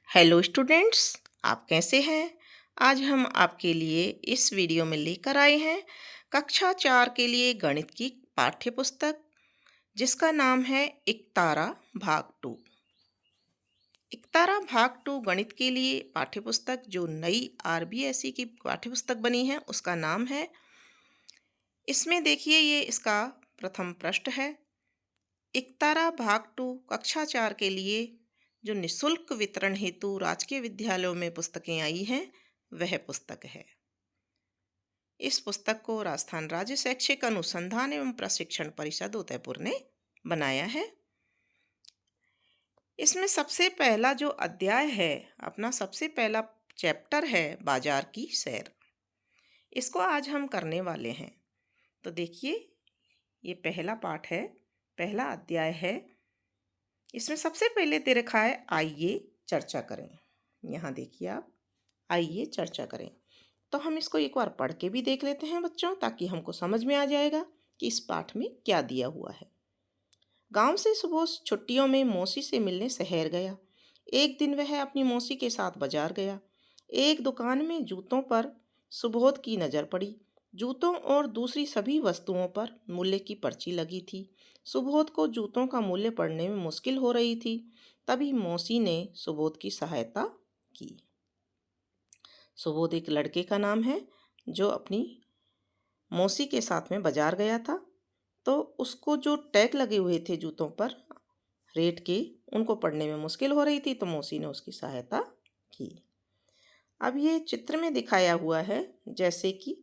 Hello students, आप कैसे हैं। आज हम आपके लिए इस वीडियो में लेकर आए हैं कक्षा 4 के लिए गणित की पाठ्य पुस्तक, जिसका नाम है इकतारा भाग 2। इकतारा भाग 2 गणित के लिए पाठ्य पुस्तक जो नई आरबीएसई की पाठ्य पुस्तक बनी है, उसका नाम है। इसमें देखिए, ये इसका प्रथम पृष्ठ है। इकतारा भाग 2 कक्षा 4 के लिए जो निःशुल्क वितरण हेतु राजकीय विद्यालयों में पुस्तकें आई हैं, वह पुस्तक है। इस पुस्तक को राजस्थान राज्य शैक्षिक अनुसंधान एवं प्रशिक्षण परिषद उदयपुर ने बनाया है। इसमें सबसे पहला जो अध्याय है, अपना सबसे पहला चैप्टर है बाजार की सैर। इसको आज हम करने वाले हैं। तो देखिए, ये पहला पाठ है, पहला अध्याय है। इसमें सबसे पहले दे रखा है आइए चर्चा करें। यहाँ देखिए आप, आइए चर्चा करें। तो हम इसको एक बार पढ़ के भी देख लेते हैं बच्चों, ताकि हमको समझ में आ जाएगा कि इस पाठ में क्या दिया हुआ है। गांव से सुबोध छुट्टियों में मौसी से मिलने शहर गया। एक दिन वह अपनी मौसी के साथ बाजार गया। एक दुकान में जूतों पर सुबोध की नज़र पड़ी। जूतों और दूसरी सभी वस्तुओं पर मूल्य की पर्ची लगी थी। सुबोध को जूतों का मूल्य पढ़ने में मुश्किल हो रही थी। तभी मौसी ने सुबोध की सहायता की। सुबोध एक लड़के का नाम है जो अपनी मौसी के साथ में बाजार गया था। तो उसको जो टैग लगे हुए थे जूतों पर रेट के, उनको पढ़ने में मुश्किल हो रही थी, तो मौसी ने उसकी सहायता की। अब ये चित्र में दिखाया हुआ है, जैसे कि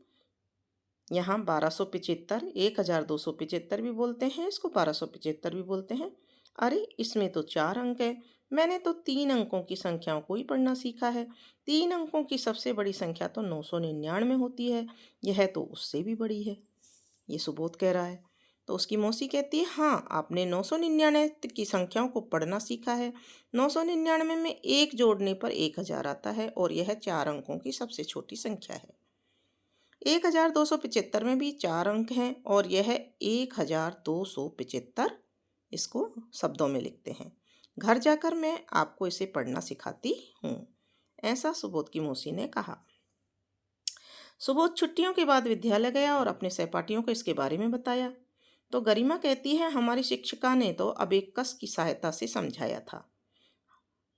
यहाँ 1275, 1275 भी बोलते हैं, इसको 1275 भी बोलते हैं। अरे, इसमें तो 4 अंक है। मैंने तो 3 अंकों की संख्याओं को ही पढ़ना सीखा है। 3 अंकों की सबसे बड़ी संख्या तो 999 होती है। यह तो उससे भी बड़ी है, ये सुबोध कह रहा है। तो उसकी मौसी कहती है, हाँ, आपने 999 की संख्याओं को पढ़ना सीखा है। 999 में 1 जोड़ने पर 1000 आता है, और यह 4 अंकों की सबसे छोटी संख्या है। 1275 में भी 4 अंक हैं, और यह 1275 इसको शब्दों में लिखते हैं। घर जाकर मैं आपको इसे पढ़ना सिखाती हूँ, ऐसा सुबोध की मौसी ने कहा। सुबोध छुट्टियों के बाद विद्यालय गया और अपने सहपाठियों को इसके बारे में बताया। तो गरिमा कहती है, हमारी शिक्षिका ने तो अबेकस की सहायता से समझाया था।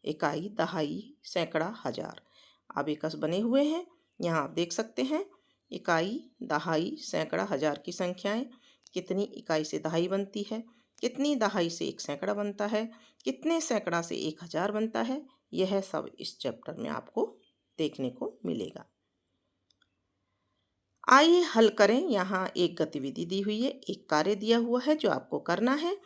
इकाई, दहाई, सैकड़ा, हजार अबेकस बने हुए हैं। यहाँ आप देख सकते हैं, इकाई, दहाई, सैकड़ा, हजार की संख्याएं। कितनी इकाई से दहाई बनती है, कितनी दहाई से एक सैकड़ा बनता है, कितने सैकड़ा से 1000 बनता है, यह सब इस चैप्टर में आपको देखने को मिलेगा। आइए हल करें। यहाँ एक गतिविधि दी हुई है, एक कार्य दिया हुआ है जो आपको करना है।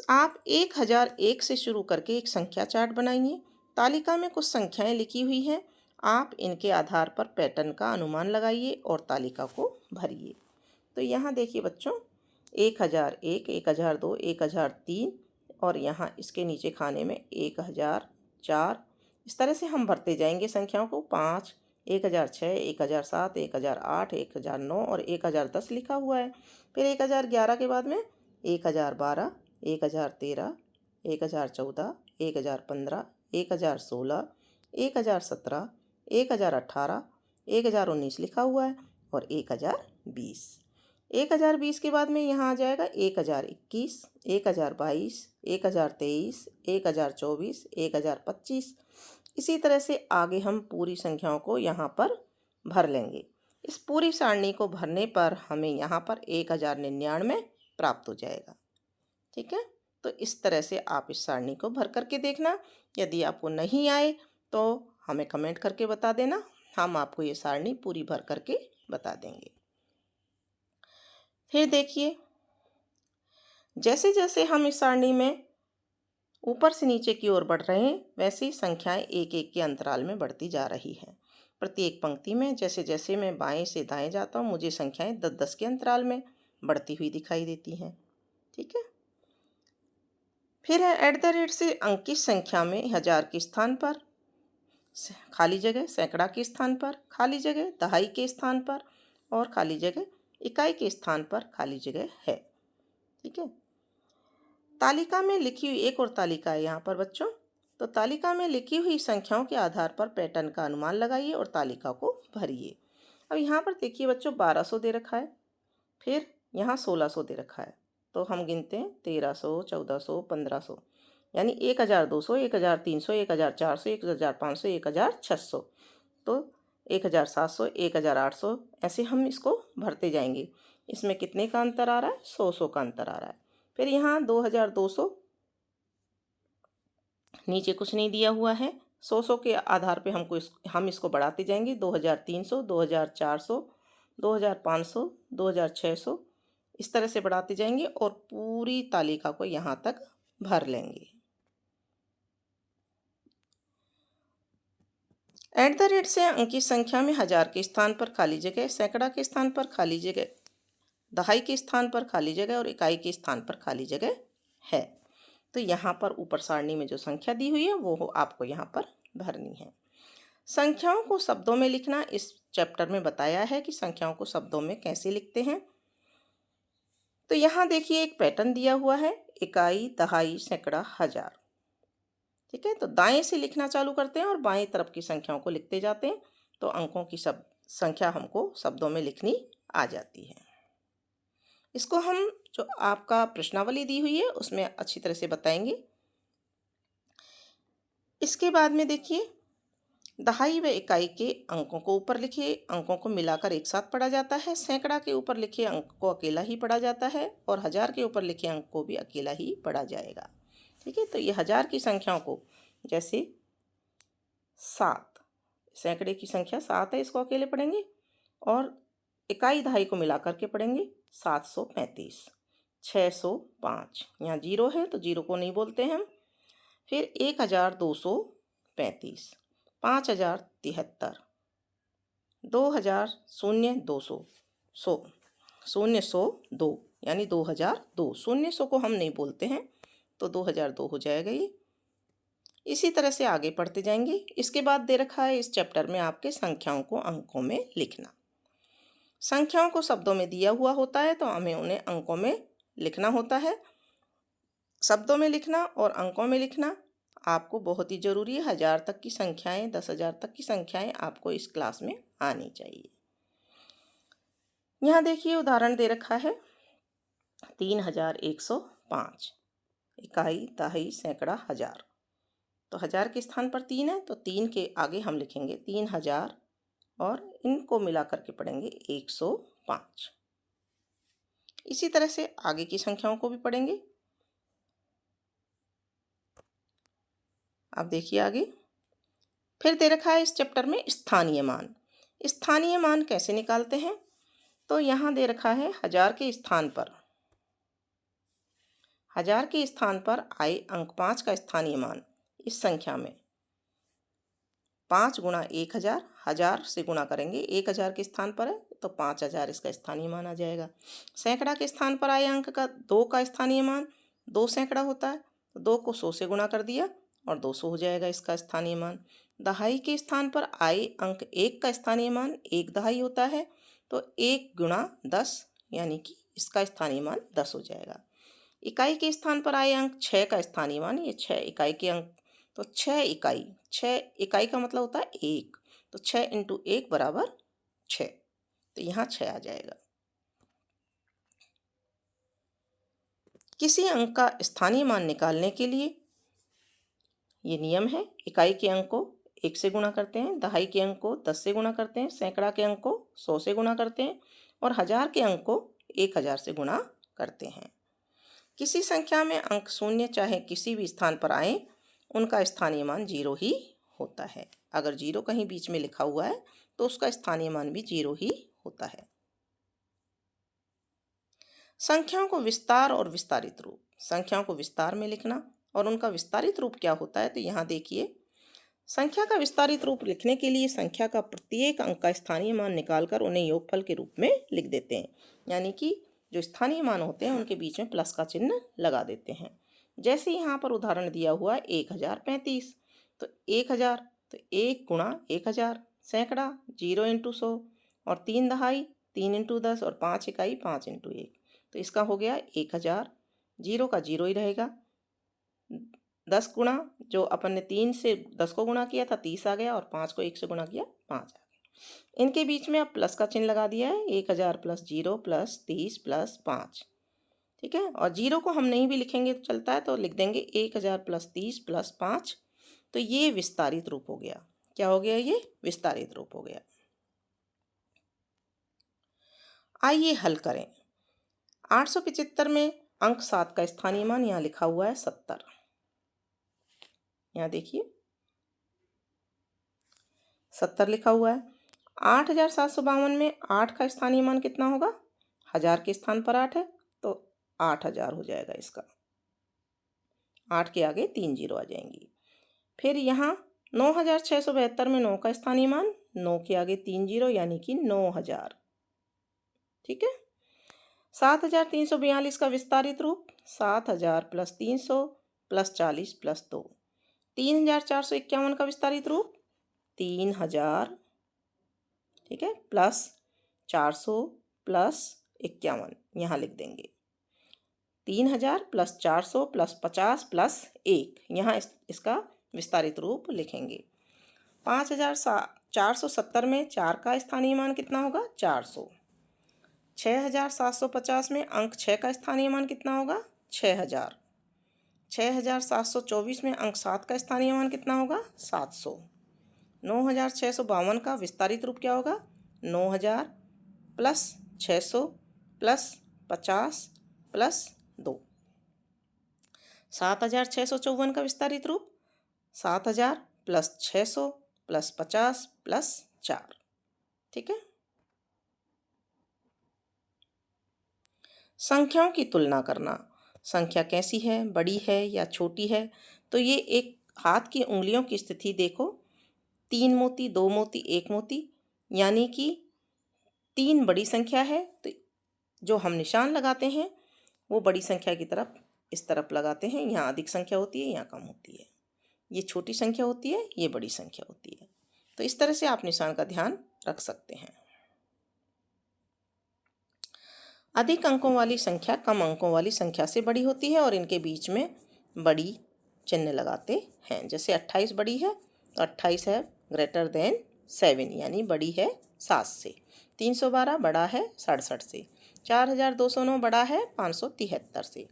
आप 1001 से शुरू करके एक संख्या चार्ट बनाइए। तालिका में कुछ संख्याएं लिखी हुई हैं। आप इनके आधार पर पैटर्न का अनुमान लगाइए और तालिका को भरिए। तो यहाँ देखिए बच्चों, 1001, 1002, 1003, और यहाँ इसके नीचे खाने में 1004। इस तरह से हम भरते जाएंगे संख्याओं को। 5, 1006, 1007, 1008, 1009 और 1010 लिखा हुआ है। फिर 1011 के बाद में 1012, 1013, 1014, 1015, 1016, 1017, 1018, 1019 लिखा हुआ है, और 1020। 1020 के बाद में यहाँ आ जाएगा 1021, 1022, 1023, 1024, 1025। इसी तरह से आगे हम पूरी संख्याओं को यहाँ पर भर लेंगे। इस पूरी सारणी को भरने पर हमें यहाँ पर 1099 प्राप्त हो जाएगा। ठीक है, तो इस तरह से आप इस सारणी को भर करके देखना। यदि आपको नहीं आए तो हमें कमेंट करके बता देना, हम आपको ये सारणी पूरी भर करके बता देंगे। फिर देखिए, जैसे जैसे हम इस सारणी में ऊपर से नीचे की ओर बढ़ रहे हैं, वैसे ही संख्याएं एक एक के अंतराल में बढ़ती जा रही हैं। प्रत्येक पंक्ति में जैसे जैसे मैं बाएं से दाएं जाता हूँ, मुझे संख्याएं 10-10 के अंतराल में बढ़ती हुई दिखाई देती हैं। ठीक है, फिर है एट द रेट से अंक की संख्या में हजार के स्थान पर खाली जगह, सैकड़ा के स्थान पर खाली जगह, दहाई के स्थान पर और खाली जगह, इकाई के स्थान पर खाली जगह है। ठीक है, तालिका में लिखी हुई एक और तालिका है यहाँ पर बच्चों। तो तालिका में लिखी हुई संख्याओं के आधार पर पैटर्न का अनुमान लगाइए और तालिका को भरिए। अब यहाँ पर देखिए बच्चों 1200 दे रखा है, फिर यहाँ 1600 दे रखा है। तो हम गिनते हैं 1300, 1400, 1500, यानी 1200, 1300, 1400, 1500, 1600, तो 1700, 1800, ऐसे हम इसको भरते जाएंगे। इसमें कितने का अंतर आ रहा है? 100 का अंतर आ रहा है। फिर यहाँ 2200, नीचे कुछ नहीं दिया हुआ है। 100 के आधार पे हम इसको बढ़ाते जाएंगे। 2300, 2400, 2500, 2600, इस तरह से बढ़ाते जाएंगे और पूरी तालिका को यहाँ तक भर लेंगे। एट द रेट से अंकी संख्या में हजार के स्थान पर खाली जगह, सैकड़ा के स्थान पर खाली जगह, दहाई के स्थान पर खाली जगह और इकाई के स्थान पर खाली जगह है। तो यहाँ पर ऊपर सारणी में जो संख्या दी हुई है वो आपको यहाँ पर भरनी है। संख्याओं को शब्दों में लिखना इस चैप्टर में बताया है कि संख्याओं को शब्दों में कैसे लिखते हैं। तो यहाँ देखिए एक पैटर्न दिया हुआ है, इकाई, दहाई, सैकड़ा, हजार। ठीक है, तो दाएं से लिखना चालू करते हैं और बाएं तरफ की संख्याओं को लिखते जाते हैं, तो अंकों की संख्या हमको शब्दों में लिखनी आ जाती है। इसको हम जो आपका प्रश्नावली दी हुई है उसमें अच्छी तरह से बताएंगे। इसके बाद में देखिए दहाई व इकाई के अंकों को ऊपर लिखे अंकों को मिलाकर एक साथ पढ़ा जाता है, सैकड़ा के ऊपर लिखे अंक को अकेला ही पढ़ा जाता है और हजार के ऊपर लिखे अंक को भी अकेला ही पढ़ा जाएगा। ठीक है, तो ये हजार की संख्याओं को जैसे 7, सैकड़े की संख्या 7 है, इसको अकेले पढ़ेंगे और इकाई दहाई को मिलाकर के पढ़ेंगे 735, 605, यहाँ 0 है तो 0 को नहीं बोलते हैं हम। फिर 1235, 5073, 2000, 200, 100, यानी 2002, 100 को हम नहीं बोलते हैं तो 2002 हो जाएगा ये। इसी तरह से आगे पढ़ते जाएंगे। इसके बाद दे रखा है इस चैप्टर में आपके संख्याओं को अंकों में लिखना। संख्याओं को शब्दों में दिया हुआ होता है तो हमें उन्हें अंकों में लिखना होता है। शब्दों में लिखना और अंकों में लिखना आपको बहुत ही ज़रूरी है। 1000 तक की संख्याएं, 10,000 तक की संख्याएं आपको इस क्लास में आनी चाहिए। यहाँ देखिए उदाहरण दे रखा है 3105, इकाई, दहाई, सैकड़ा, हजार। तो हजार के स्थान पर 3 है तो 3 के आगे हम लिखेंगे 3000 और इनको मिलाकर के पढ़ेंगे 105। इसी तरह से आगे की संख्याओं को भी पढ़ेंगे। अब देखिए आगे फिर दे रखा है इस चैप्टर में स्थानीय मान। स्थानीय मान कैसे निकालते हैं? तो यहाँ दे रखा है हजार के स्थान पर आए अंक 5 का स्थानीय मान इस संख्या में 5 गुणा 1000, हजार से गुणा करेंगे, 1000 के स्थान पर है तो 5000 इसका स्थानीय मान आ जाएगा। सैकड़ा के स्थान पर आए अंक का 2 का स्थानीय मान 2 सैकड़ा होता है तो 2 को 100 से गुणा कर दिया और 200 हो जाएगा इसका स्थानीय मान। दहाई के स्थान पर आए अंक 1 का स्थानीय मान 1 दहाई होता है तो 1 गुणा 10 यानी कि इसका स्थानीय मान 10 हो जाएगा। इकाई के स्थान पर आए अंक 6 का स्थानीय मान, ये 6 इकाई के अंक, तो 6 इकाई का मतलब होता है 1, तो 6 × 1 = 6, तो यहाँ 6 आ जाएगा। किसी अंक का स्थानीय मान निकालने के लिए ये नियम है, इकाई के अंक को 1 से गुणा करते हैं, दहाई के अंक को 10 से गुणा करते हैं, सैकड़ा के अंक को 100 से गुणा करते हैं और हजार के अंक को 1000 से गुणा करते हैं। किसी संख्या में अंक शून्य चाहे किसी भी स्थान पर आए उनका स्थानीय मान 0 ही होता है। अगर 0 कहीं बीच में लिखा हुआ है तो उसका स्थानीय मान भी 0 ही होता है। संख्याओं को विस्तार और विस्तारित रूप। संख्याओं को विस्तार में लिखना और उनका विस्तारित रूप क्या होता है, तो यहाँ देखिए संख्या का विस्तारित रूप लिखने के लिए संख्या का प्रत्येक अंक का स्थानीय मान निकालकर उन्हें योगफल के रूप में लिख देते हैं, यानी कि जो स्थानीय मान होते हैं उनके बीच में प्लस का चिन्ह लगा देते हैं। जैसे यहाँ पर उदाहरण दिया हुआ है 1035, तो 1000 तो 1 गुणा 1000, सैकड़ा 0 × 100 और 3 दहाई 3 × 10 और 5 इकाई 5 × 1, तो इसका हो गया 1000, 0 का 0 ही रहेगा, 10 गुणा, जो अपन ने 3 से 10 को गुणा किया था 30 आ गया, और 5 को 1 से गुणा किया 5 आ गया। इनके बीच में अब प्लस का चिन्ह लगा दिया है, 1000 प्लस 0 प्लस 30 प्लस 5। ठीक है, और 0 को हम नहीं भी लिखेंगे तो चलता है, तो लिख देंगे 1000 प्लस 30 प्लस 5। तो ये विस्तारित रूप हो गया। क्या हो गया? ये विस्तारित रूप हो गया। आइए हल करें। 875 में अंक 7 का स्थानीय मान यहाँ लिखा हुआ है 70। यहाँ देखिए 70 लिखा हुआ है। 8752 में 8 का स्थानीय मान कितना होगा? 1000 के स्थान पर 8 है, तो 8000 हो जाएगा इसका। 8 के आगे 3 जीरो आ जाएंगी। फिर यहाँ 9672 में 9 का स्थानीय मान, 9 के आगे 3 जीरो यानी कि 9000। ठीक है। 7342 का विस्तारित रूप, 7000 प्लस 300 प्लस 40 प्लस 2। 3451 का विस्तारित रूप, 3000, ठीक है, प्लस 400 प्लस 51, यहाँ लिख देंगे 3000 प्लस 400 प्लस 50 प्लस 1, यहाँ इसका विस्तारित रूप लिखेंगे। 5470 में 4 का स्थानीय मान कितना होगा? 400। 6750 में अंक 6 का स्थानीय मान कितना होगा? 6000। 6724 में अंक 7 का स्थानीय मान कितना होगा? 700। 9652 का विस्तारित रूप क्या होगा? 9000 प्लस 600 प्लस 50 प्लस 2। 7654 का विस्तारित रूप, 7000 प्लस 600 प्लस 50 प्लस 4। ठीक है। संख्याओं की तुलना करना। संख्या कैसी है? बड़ी है या छोटी है? तो ये एक हाथ की उंगलियों की स्थिति देखो, 3 मोती, 2 मोती, 1 मोती, यानी कि 3 बड़ी संख्या है, तो जो हम निशान लगाते हैं वो बड़ी संख्या की तरफ इस तरफ लगाते हैं। यहाँ अधिक संख्या होती है, यहाँ कम होती है। ये छोटी संख्या होती है, ये बड़ी संख्या होती है। तो इस तरह से आप निशान का ध्यान रख सकते हैं। अधिक अंकों वाली संख्या कम अंकों वाली संख्या से बड़ी होती है और इनके बीच में बड़ी चिन्ह लगाते हैं। जैसे 28 बड़ी है तो 28 है ग्रेटर देन 7, यानी बड़ी है 7 से। 312 बड़ा है 67 से। 4209 बड़ा है 573 से।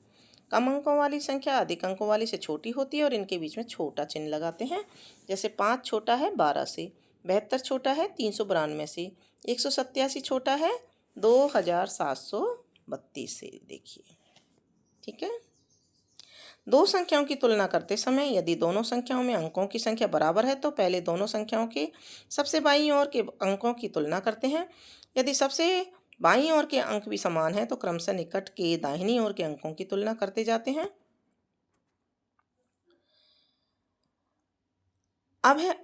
कम अंकों वाली संख्या अधिक अंकों वाली से छोटी होती है और इनके बीच में छोटा चिन्ह लगाते हैं। जैसे 5 छोटा है 12 से, 72 छोटा है 392 से, 187 छोटा है 2732 से। देखिए, ठीक है। दो संख्याओं की तुलना करते समय यदि दोनों संख्याओं में अंकों की संख्या बराबर है तो पहले दोनों संख्याओं के सबसे बाईं ओर के अंकों की तुलना करते हैं। यदि सबसे बाईं ओर के अंक भी समान है तो क्रमशः निकट के दाहिनी ओर के अंकों की तुलना करते जाते हैं। अब है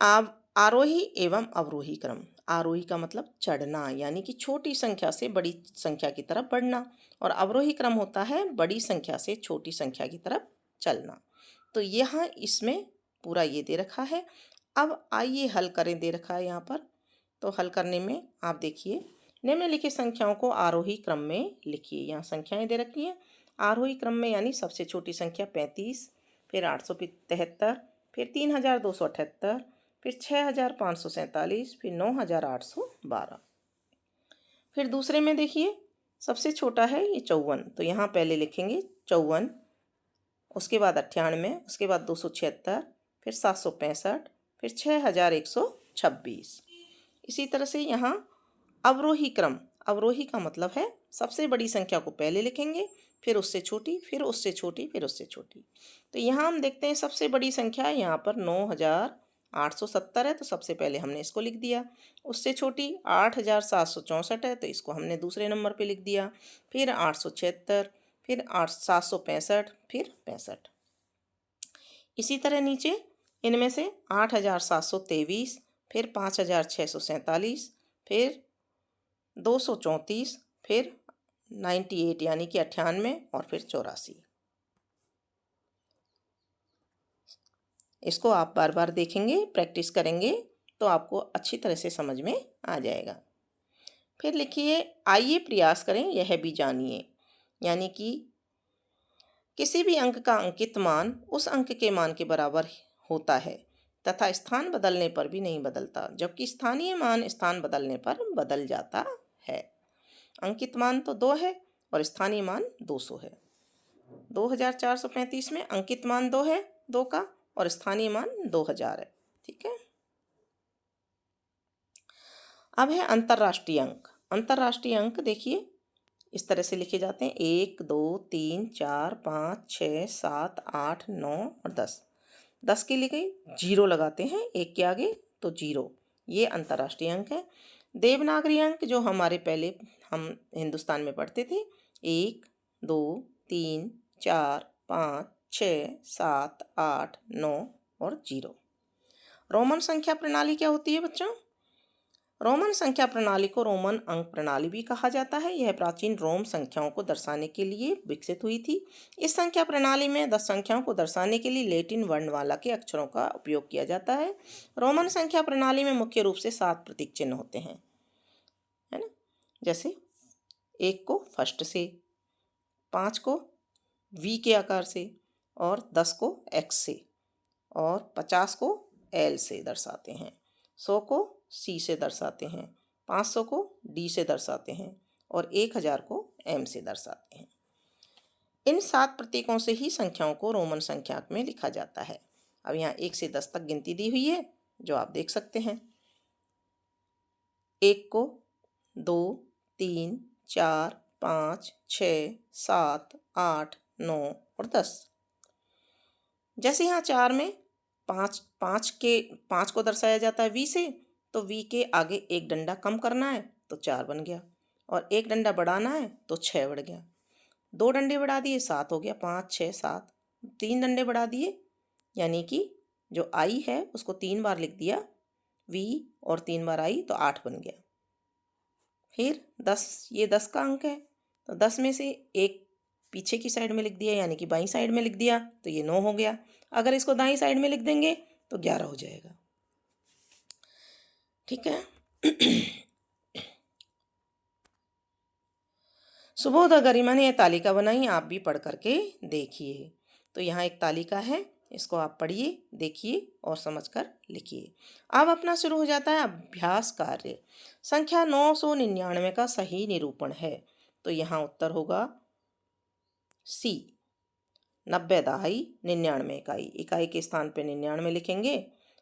आरोही एवं अवरोही क्रम। आरोही का मतलब चढ़ना, यानी कि छोटी संख्या से बड़ी संख्या की तरफ बढ़ना, और अवरोही क्रम होता है बड़ी संख्या से छोटी संख्या की तरफ चलना। तो यहाँ इसमें पूरा ये दे रखा है। अब आइए हल करें, दे रखा है यहाँ पर। तो हल करने में आप देखिए, निम्नलिखित संख्याओं को आरोही क्रम में लिखिए। यहाँ संख्याएं दे रखी हैं आरोही क्रम में, यानी सबसे छोटी संख्या 35, फिर 873, फिर 3278, फिर 6547, फिर 9812। फिर दूसरे में देखिए, सबसे छोटा है ये 54, तो यहाँ पहले लिखेंगे 54, उसके बाद 98, उसके बाद 276, फिर 765, फिर 6126। इसी तरह से यहाँ अवरोही क्रम, अवरोही का मतलब है सबसे बड़ी संख्या को पहले लिखेंगे, फिर उससे छोटी, फिर उससे छोटी, फिर उससे छोटी। तो यहाँ हम देखते हैं सबसे बड़ी संख्या यहाँ पर 9870 है, तो सबसे पहले हमने इसको लिख दिया। उससे छोटी 8764 है, तो इसको हमने दूसरे नंबर पे लिख दिया। फिर 876, फिर 765, फिर 65। इसी तरह नीचे इनमें से 8723, फिर 5647, फिर 234, फिर 98 यानी कि 98, और फिर 84। इसको आप बार बार देखेंगे, प्रैक्टिस करेंगे तो आपको अच्छी तरह से समझ में आ जाएगा। फिर लिखिए, आइए प्रयास करें, यह भी जानिए, यानी कि किसी भी अंक का अंकित मान उस अंक के मान के बराबर होता है तथा स्थान बदलने पर भी नहीं बदलता, जबकि स्थानीय मान स्थान बदलने पर बदल जाता है। अंकित मान तो 2 है और स्थानीय मान 200 है। 2435 में अंकित मान 2 है 2 का और स्थानीय मान 2000 है। ठीक है। अब है अंतर्राष्ट्रीय अंक। अंतर्राष्ट्रीय अंक देखिए इस तरह से लिखे जाते हैं 1 2 3 4 5 6 7 8 9 और 10। 10 के लिए गई 0 लगाते हैं 1 के आगे तो 0। ये अंतर्राष्ट्रीय अंक है। देवनागरी अंक जो हमारे पहले हम हिंदुस्तान में पढ़ते थे 1 2 3 4 5 6 7 8 9 और 0। रोमन संख्या प्रणाली क्या होती है बच्चों? रोमन संख्या प्रणाली को रोमन अंक प्रणाली भी कहा जाता है। यह प्राचीन रोम संख्याओं को दर्शाने के लिए विकसित हुई थी। इस संख्या प्रणाली में 10 संख्याओं को दर्शाने के लिए लैटिन वर्णमाला के अक्षरों का उपयोग किया जाता है। रोमन संख्या प्रणाली में मुख्य रूप से 7 प्रतीक चिन्ह होते हैं, है ना। जैसे 1 को फर्स्ट से, 5 को वी के आकार से और 10 को एक्स से और 50 को एल से दर्शाते हैं, 100 को सी से दर्शाते हैं, 500 को डी से दर्शाते हैं और 1000 को एम से दर्शाते हैं। इन 7 प्रतीकों से ही संख्याओं को रोमन संख्याक में लिखा जाता है। अब यहाँ 1 से 10 तक गिनती दी हुई है जो आप देख सकते हैं। 1 को 2 3 4 5 6 7 8 9 और 10। जैसे यहाँ 4 में 5 को दर्शाया जाता है वी से, तो वी के आगे एक डंडा कम करना है तो 4 बन गया और एक डंडा बढ़ाना है तो 6 बढ़ गया। 2 डंडे बढ़ा दिए 7 हो गया, 5 6 7। 3 डंडे बढ़ा दिए यानी कि जो आई है उसको 3 बार लिख दिया वी और 3 बार आई तो 8 बन गया। फिर 10, ये 10 का अंक है तो 10 में से एक पीछे की साइड में लिख दिया यानी कि बाईं साइड में लिख दिया तो ये 9 हो गया। अगर इसको दाईं साइड में लिख देंगे तो 11 हो जाएगा। ठीक है। सुबोध और गरिमा ने यह तालिका बनाई, आप भी पढ़ करके देखिए। तो यहाँ एक तालिका है, इसको आप पढ़िए, देखिए और समझकर लिखिए। अब अपना शुरू हो जाता है अभ्यास कार्य। संख्या 999 का सही निरूपण है, तो यहाँ उत्तर होगा सी 90 दहाई 99 इकाई। इकाई के स्थान पर 99 लिखेंगे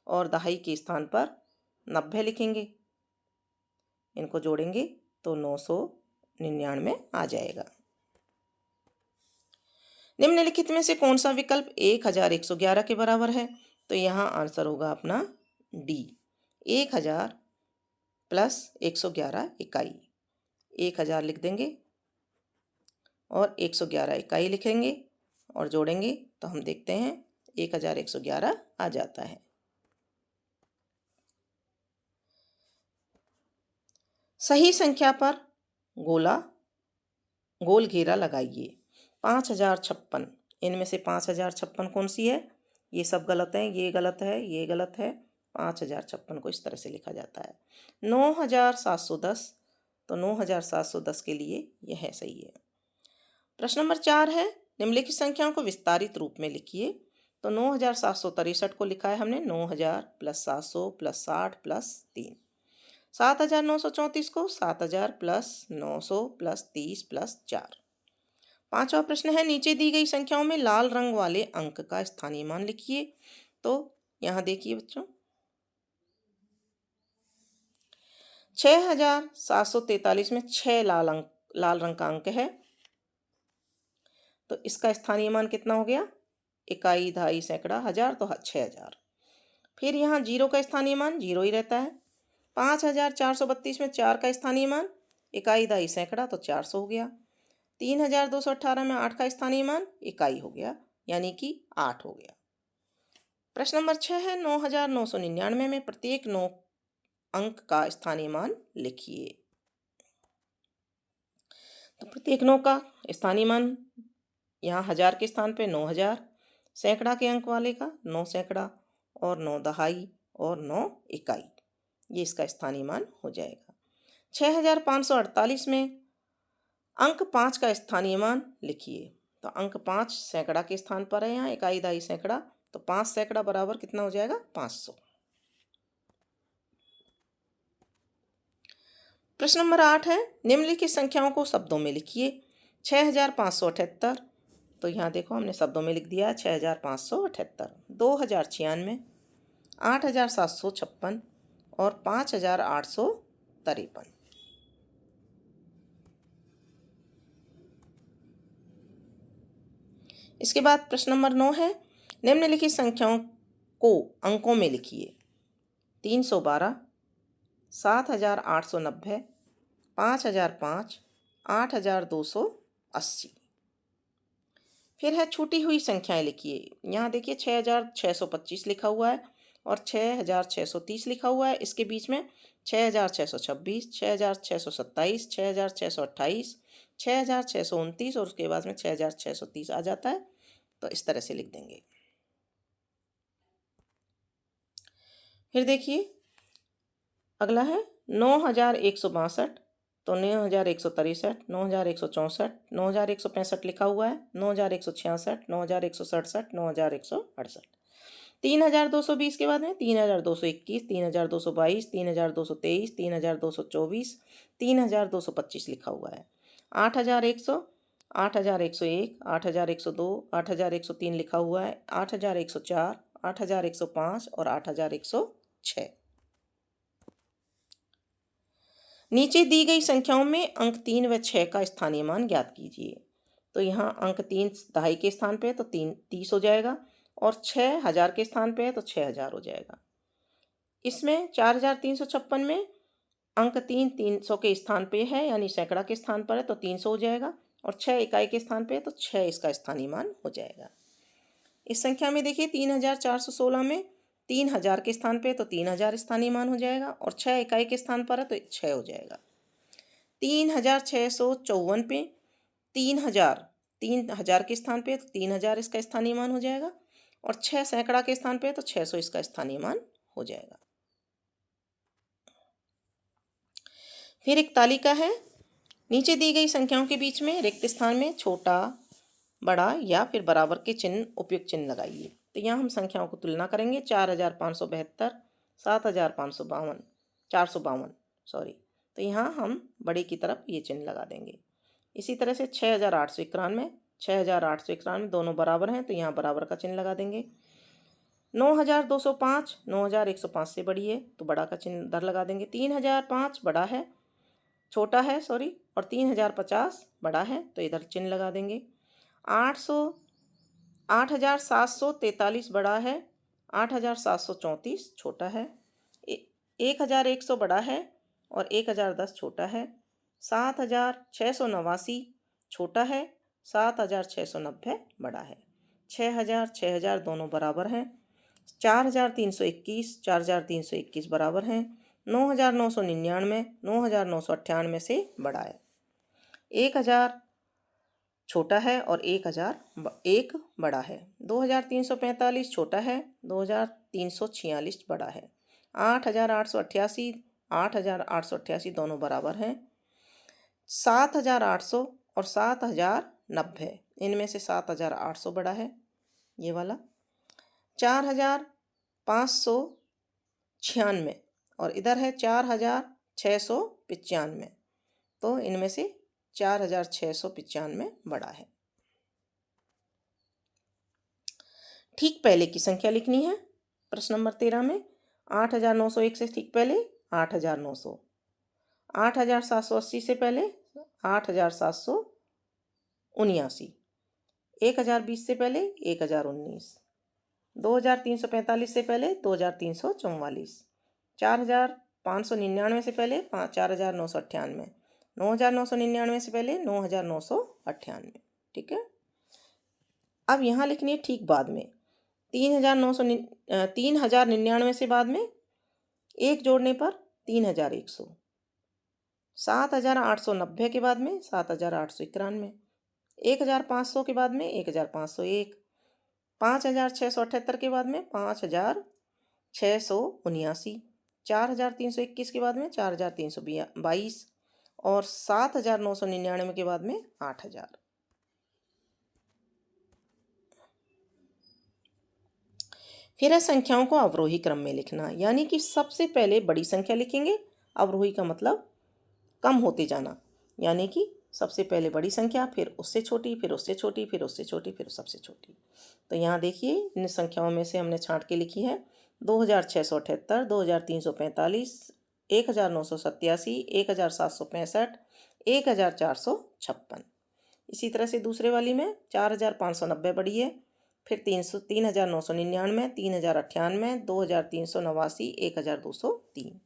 और दहाई के स्थान पर 90 लिखेंगे। इनको जोड़ेंगे तो 999 आ जाएगा। निम्नलिखित में से कौन सा विकल्प 1111 के बराबर है? तो यहाँ आंसर होगा अपना डी 1000 प्लस 111 इकाई। 1000 लिख देंगे और 111 इकाई लिखेंगे और जोड़ेंगे तो हम देखते हैं 1111 आ जाता है। सही संख्या पर गोल घेरा लगाइए। 5056, इनमें से 5056 कौन सी है? ये सब गलत है, ये गलत है, ये गलत है। 5056 को इस तरह से लिखा जाता है। 9710, तो 9710 के लिए यह सही है। प्रश्न नंबर 4 है, निम्नलिखित संख्याओं को विस्तारित रूप में लिखिए। तो 9763 को लिखा है हमने 9000 प्लस 700 प्लस 60 प्लस 3। 7934 को 7000 प्लस 900 प्लस 30 प्लस 4। पांचवा प्रश्न है, नीचे दी गई संख्याओं में लाल रंग वाले अंक का स्थानीय मान लिखिए। तो यहाँ देखिए बच्चों 6743 में 6 लाल रंग का अंक है, तो इसका स्थानीय मान कितना हो गया? इकाई, दहाई, सैकड़ा, हजार, तो 6000। फिर यहाँ 0 का स्थानीय मान 0 ही रहता है। 5432 में 4 का स्थानीय मान इकाई, दहाई, सैकड़ा, तो 400 हो गया। 3218 में 8 का स्थानीय मान इकाई हो गया यानी कि 8 हो गया। प्रश्न नंबर 6 है, 9999 में प्रत्येक 9 अंक का स्थानीय मान लिखिए। तो प्रत्येक 9 का स्थानीय मान यहाँ हजार के स्थान पे 9000, सैकड़ा के अंक वाले का 9 सैकड़ा और 9 दहाई और 9 इकाई, ये इसका स्थानीय मान हो जाएगा। 6548 में अंक 5 का स्थानीय मान लिखिए। तो अंक 5 सैकड़ा के स्थान पर है, यहाँ इकाई दहाई सैकड़ा, तो 5 सैकड़ा बराबर कितना हो जाएगा 500। प्रश्न नंबर 8 है, निम्नलिखित संख्याओं को शब्दों में लिखिए। 6578, तो यहाँ देखो हमने शब्दों में लिख दिया है 6578, 2096, 8756 और 5853। इसके बाद प्रश्न नंबर 9 है, निम्नलिखित संख्याओं को अंकों में लिखिए। 312, 7890, 5005, 8280। फिर है छूटी हुई संख्याएं लिखिए। यहाँ देखिए 6625 लिखा हुआ है और 6630 लिखा हुआ है। इसके बीच में 6626, 6627, 6628, 6629 और उसके बाद में 6630 आ जाता है। तो इस तरह से लिख देंगे। फिर देखिए अगला है 9162, तो 9163, 9164, 9165 लिखा हुआ है, 9166, 9167, 9168। 3220 के बाद में 3221, 3222, 3223, 3224, 3225 लिखा हुआ है। 8100, 8101, 8102, 8103 लिखा हुआ है, 8104, 8105 और 8106। नीचे दी गई संख्याओं में अंक 3 व 6 का स्थानीय मान ज्ञात कीजिए। तो यहाँ अंक 3 दहाई के स्थान पे है तो 30 हो जाएगा और 6000 के स्थान पे है तो 6000 हो जाएगा। इसमें 4356 में अंक 3 300 के स्थान पे है यानी सैकड़ा के स्थान पर है तो 300 हो जाएगा और 6 इकाई के स्थान पे है तो 6 इसका स्थानीय मान हो जाएगा। इस संख्या में देखिए 3416 में 3000 के स्थान पे तो 3000 स्थानीय मान हो जाएगा और 6 इकाई के स्थान पर है तो 6 हो जाएगा। 3654 पे 3000 के स्थान पे तो 3000 इसका स्थानीय मान हो जाएगा और 6 सैकड़ा के स्थान पे तो 600 इसका स्थानीय मान हो जाएगा। फिर एक तालिका है, नीचे दी गई संख्याओं के बीच में रिक्त स्थान में छोटा, बड़ा या फिर बराबर के चिन्ह उपयुक्त चिन्ह लगाइए। तो यहाँ हम संख्याओं को तुलना करेंगे। 4572, 7552, 452 सॉरी, तो यहाँ हम बड़े की तरफ ये चिन्ह लगा देंगे। इसी तरह से 6891, 6891 दोनों बराबर हैं तो यहाँ बराबर का चिन्ह लगा देंगे। 9205, 9105 से बड़ी है तो बड़ा का चिन्ह इधर लगा देंगे। 3005 बड़ा है, छोटा है सॉरी, और 3050 बड़ा है तो इधर चिन्ह लगा देंगे। 8743 बड़ा है, 8734 छोटा है, 1100 बड़ा है और 1010 छोटा है। 7689 छोटा है, 7690 बड़ा है। 6000 दोनों बराबर हैं। 4321, 4321 बराबर हैं। 9999, 9998 से बड़ा है। 1000 छोटा है और 1001 बड़ा है। 2345 छोटा है, 2346 बड़ा है। 8888, 8888 दोनों बराबर हैं। 7800 और 7090, इनमें से 7800 बड़ा है, ये वाला। 4596 और इधर है 4695, तो इनमें से 4695 बड़ा है। ठीक पहले की संख्या लिखनी है। प्रश्न नंबर 13 में 8901 से ठीक पहले 8900, 8780 से पहले 8779, 1020 से पहले 1019, 2345 से पहले 2344, 4599 से पहले 4998, 9999 से पहले 9998। ठीक है, अब यहाँ लिखनी है ठीक बाद में 3099 से बाद में एक जोड़ने पर 3100, 7890 के बाद में 7891, 1500 के बाद में 1501, 5678 के बाद में 5679, 4321 के बाद में 4322 और 7999 के बाद में 8000। फिर है संख्याओं को अवरोही क्रम में लिखना, यानी कि सबसे पहले बड़ी संख्या लिखेंगे। अवरोही का मतलब कम होते जाना, यानी कि सबसे पहले बड़ी संख्या, फिर उससे छोटी, फिर उससे छोटी, फिर उससे छोटी, फिर सबसे छोटी। तो यहाँ देखिए इन संख्याओं में से हमने छांट के लिखी है 2678, 2345, 1987, 1765, 1456। इसी तरह से दूसरे वाली में 4590 बड़ी है, फिर 3999, 3098, 2389, 1203।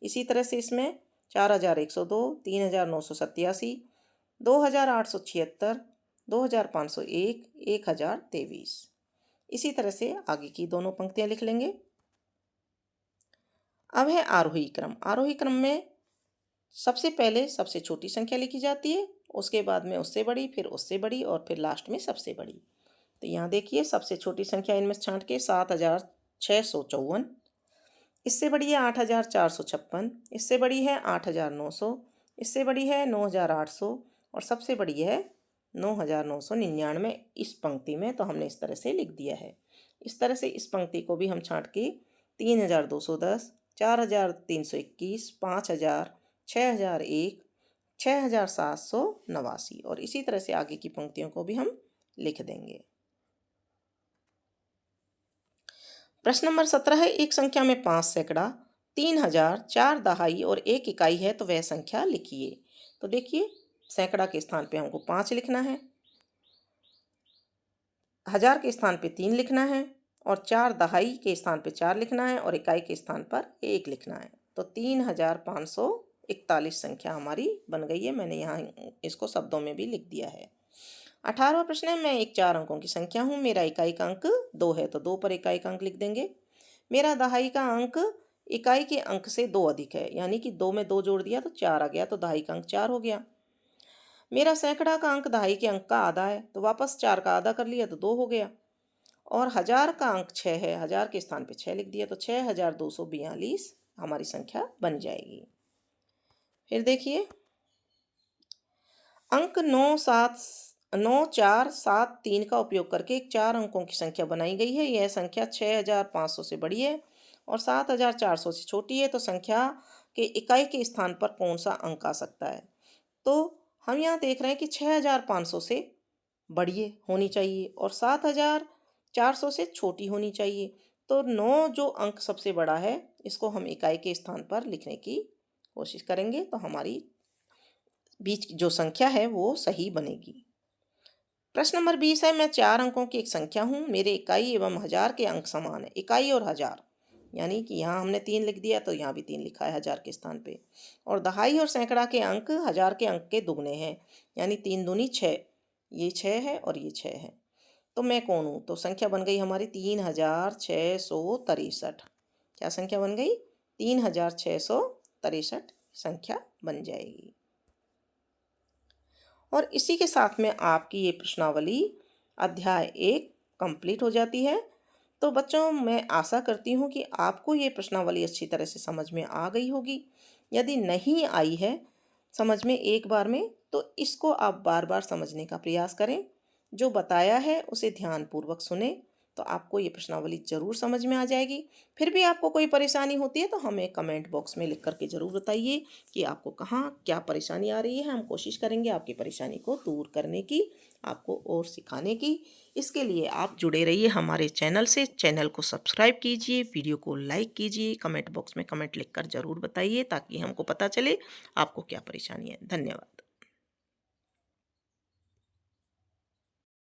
इसी तरह से इसमें 4102, 3987, 2876, 2501, 1023। इसी तरह से आगे की दोनों पंक्तियां लिख लेंगे। अब है आरोही क्रम। आरोही क्रम में सबसे पहले सबसे छोटी संख्या लिखी जाती है, उसके बाद में उससे बड़ी, फिर उससे बड़ी और फिर लास्ट में सबसे बड़ी। तो यहाँ देखिए सबसे छोटी संख्या इनमें छांट के 7654, इससे बड़ी है 8456, इससे बड़ी है 8900, इससे बड़ी है 9800 और सबसे बड़ी है 9999 इस पंक्ति में। तो हमने इस तरह से लिख दिया है। इस तरह से इस पंक्ति को भी हम छांट के 3210, 4321, 5000, 6001, 6789 और इसी तरह से आगे की पंक्तियों को भी हम लिख देंगे। प्रश्न नंबर 17 है, एक संख्या में 5 सैकड़ा, 3000, 4 दहाई और 1 इकाई है तो वह संख्या लिखिए। तो देखिए सैकड़ा के स्थान पे हमको 5 लिखना है, हजार के स्थान पे 3 लिखना है और 4 दहाई के स्थान पे 4 लिखना है और इकाई के स्थान पर 1 लिखना है। तो 3541 संख्या हमारी बन गई है। मैंने यहाँ इसको शब्दों में भी लिख दिया है। 18वां प्रश्न है, मैं एक 4 अंकों की संख्या हूँ, मेरा इकाई का अंक 2 है तो 2 पर इकाई का अंक लिख देंगे। मेरा दहाई का अंक इकाई के अंक से 2 अधिक है, यानी कि 2 में 2 जोड़ दिया तो 4 आ गया, तो दहाई का अंक 4 हो गया। मेरा सैकड़ा का अंक दहाई के अंक का आधा है तो वापस 4 का आधा कर लिया तो 2 हो गया। और हजार का अंक 6 है, हजार के स्थान पे 6 लिख दिया तो 6242 हमारी संख्या बन जाएगी। फिर देखिए अंक 9473 का उपयोग करके एक 4 अंकों की संख्या बनाई गई है। यह संख्या 6500 से बड़ी है और 7400 से छोटी है, तो संख्या के इकाई के स्थान पर कौन सा अंक आ सकता है। तो हम यहाँ देख रहे हैं कि 6500 से बड़ी होनी चाहिए और 7400 से छोटी होनी चाहिए। तो 9 जो अंक सबसे बड़ा है इसको हम इकाई के स्थान पर लिखने की कोशिश करेंगे तो हमारी बीच की जो संख्या है वो सही बनेगी। प्रश्न नंबर 20 है, मैं 4 अंकों की एक संख्या हूँ, मेरे इकाई एवं हजार के अंक समान है। इकाई और हजार, यानी कि यहाँ हमने 3 लिख दिया तो यहाँ भी 3 लिखा है हजार के स्थान पे। और दहाई और सैकड़ा के अंक हजार के अंक के दुगने हैं, यानी 3 दूनी 6, ये 6 है और ये 6 है। तो मैं कौन हूँ, तो संख्या बन गई हमारी 3663। क्या संख्या बन गई, 3663 संख्या बन जाएगी। और इसी के साथ में आपकी ये प्रश्नावली अध्याय 1 कंप्लीट हो जाती है। तो बच्चों मैं आशा करती हूँ कि आपको ये प्रश्नावली अच्छी तरह से समझ में आ गई होगी। यदि नहीं आई है समझ में एक बार में तो इसको आप बार बार समझने का प्रयास करें। जो बताया है उसे ध्यानपूर्वक सुने तो आपको ये प्रश्नावली ज़रूर समझ में आ जाएगी। फिर भी आपको कोई परेशानी होती है तो हमें कमेंट बॉक्स में लिख करके ज़रूर बताइए कि आपको कहाँ क्या परेशानी आ रही है। हम कोशिश करेंगे आपकी परेशानी को दूर करने की, आपको और सिखाने की। इसके लिए आप जुड़े रहिए हमारे चैनल से। चैनल को सब्सक्राइब कीजिए, वीडियो को लाइक कीजिए, कमेंट बॉक्स में कमेंट लिखकर ज़रूर बताइए ताकि हमको पता चले आपको क्या परेशानी है। धन्यवाद।